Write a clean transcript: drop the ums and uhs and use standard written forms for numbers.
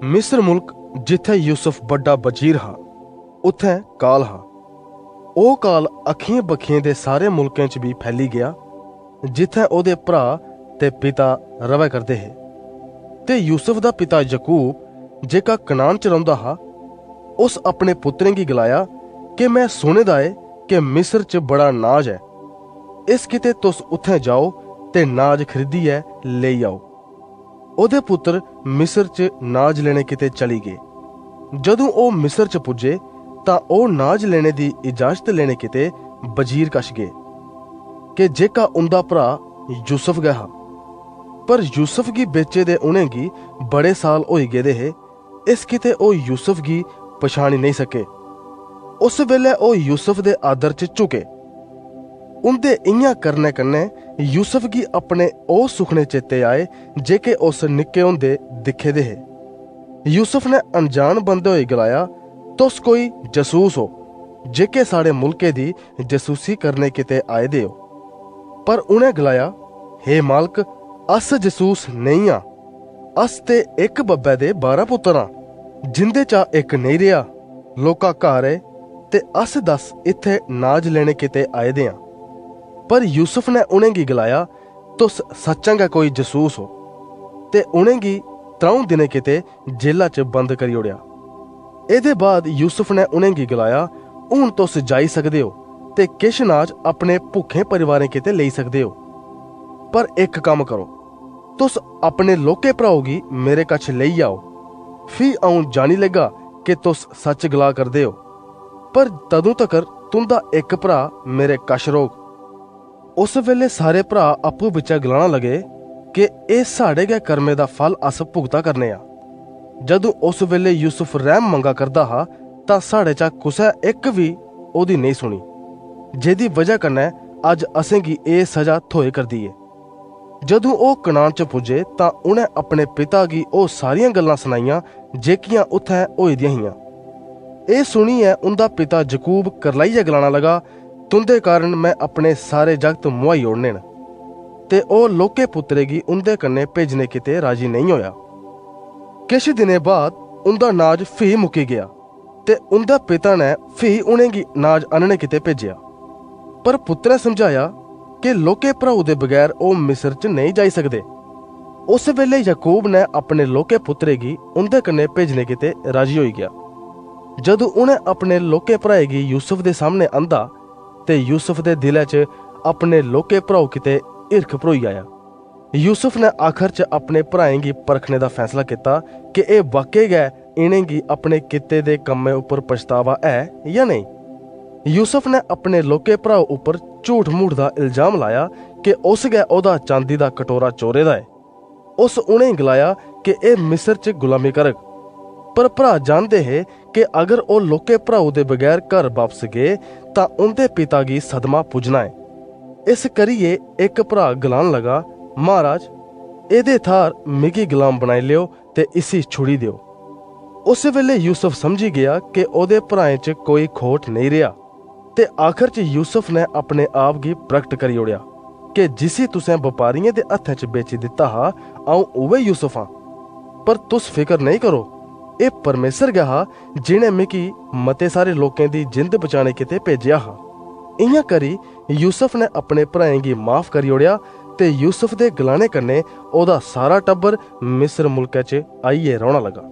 मिस्र मुल्क जिथे यूसुफ बड़ा वजीर हा उत्थे काल हा। ओह काल अखियें बखियें दे सारे मुल्कें च भी फैली गया जिथे ओहदे भरा ते पिता रवै करदे हे। ते यूसुफ दा पिता यकूब जेका कनान च रौंदा हा उस अपने पुत्रें गी गलाया कि मैं सुने दा ऐ कि मिस्र च बड़ा नाज है, इस किते तुस उत्थें जाओ ते नाज खरीदियै लेई आओ। ओहदे पुत्र मिस्र च नाज लेने किते चली गए। जदों ओह मिस्र च पुज्जे तां ओह नाज लेने दी इजाजत लेने किते वजीर कश गए कि जेका उंदा भरा यूसुफ गै हा। पर यूसुफ गी बेचे दे उनेंगी बड़े साल होई गेदे हे, इस किते ओह यूसुफ गी पछाणी नहीं सके। उस वेले ओह यूसुफ दे आदर च झुके। उंदे इयां करने कन्ने यूसुफ गी अपने ओह सुखने चेते आए जेके उस निक्के होंदे दिखे दे हे। यूसुफ ने अनजान बंदे होई गलाया, तुस कोई जसूस हो जेके साढ़े मुल्के दी जसूसी करने किते आए दे हो। पर उन्हें गलाया, हे मालक, अस जसूस नहीं आ, अस ते एक बब्बे दे 12 पुत्तर हां, जिंदे चा एक नहीं रेहा, लोका घर है ते अस दस इत्थे नाज लेने किते आए दे हां। पर यूसुफ ने उनेंगी गलाया, तुस सच्चां गै कोई जसूस हो, ते उनेंगी 3 दिन किते जेला च बंद करी ओड़ेआ। एदे बाद यूसुफ ने उनेंगी गलाया, हुण तुस जाई सकदे हो ते किश नाज अपने भुखे परिवारें किते लेई सकदे हो। पर एक कम करो, तुस अपने लोके भराओ गी मेरे कछ लेई आओ, फ्ही आऊं जानी लगा कि तुस सच गला करदे हो। पर तदों तकर तुंदा एक भरा मेरे कश रौग। उस वेले सारे भरा अप्पू बिच्चा गलाना लगे कि एह साढ़े गै कर्मे दा फल अस भुगता करने आ। जदों उस वेले यूसुफ रहम मंगा करदा हा तां साढ़े चा कुसै एक भी ओहदी नहीं सुनी, जेदी वजह कन्नै अज असेंगी एह सजा थ्होए करदी ऐ। जदों ओह कनान च पुज्जे तां उन्हें अपने पिता गी ओह सारियां गल्लां सनाइयां जेकियां उत्थें होई दियां हियां। एह सुनियै उंदा पिता यकूब करलाइयै गलाना लगा, तुंदे कारण मैं अपने सारे जागत मुहाई ओड़ने न। ते ओह लोके पुत्रे गी उंदे कन्ने भेजने किते राजी नहीं होया। किश दिनें बाद उंदा नाज फ्ही मुक्की गया ते उंदा पिता ने फ्ही उनेंगी नाज आनने किते भेजिया। पर पुत्रें समझाया कि लोके भराऊ दे बगैर ओह मिस्र च नहीं जाई सकदे। उस वेले यकूब ने अपने लोके पुत्रे गी उंदे कन्ने भेजने किते राजी होई गया। जदों उन्हें अपने लोके भराए गी यूसुफ दे सामने आंदा ते यूसुफ दे दिलै च अपने लोके भराऊ किते हिरख भरोई आया। यूसुफ ने आखिर च अपने भराएं गी परखने दा फैसला किया कि एह वाकई गै इनेंगी अपने किते दे कम्मे उपर पछतावा है या नहीं। यूसुफ ने अपने लोके भराऊ उपर झूठ मूठ दा इल्जाम लाया कि उस गै ओहदा चांदी दा कटोरा चोरे दा है। उस उनेंगी गलाया कि एह मिस्र च गुलामी करग। पर भरा जानदे हे कि अगर ओह लोके भराऊ दे बगैर घर वापस गए तां उंदे पिता गी सदमा पुजना है। इस करियै एक भरा गलान लगा, महाराज, एदे थार मिगी गुलाम बनाई लियो ते इसी छुड़ी दियो। उस वेले यूसुफ समझी गया कि ओहदे भराएं च कोई खोट नहीं रहा ते आखिर च यूसुफ ने अपने आप गी प्रगट करी ओड़ेआ कि जिसी तुसें बपारियें दे हत्थें च बेची दिता हा, आऊं उवे यूसुफ हां। पर तुस फिकर नहीं करो, एह परमेसर गै हा जिने मिगी मते सारे लोकें दी जिंद बचाने किते भेजिया हा। इयां करी यूसुफ ने अपने भराएं गी माफ करी ओड़ेआ ते यूसुफ दे गलाने कन्ने ओहदा सारा टब्बर मिस्र मुल्कै च आइयै रौहना लगा।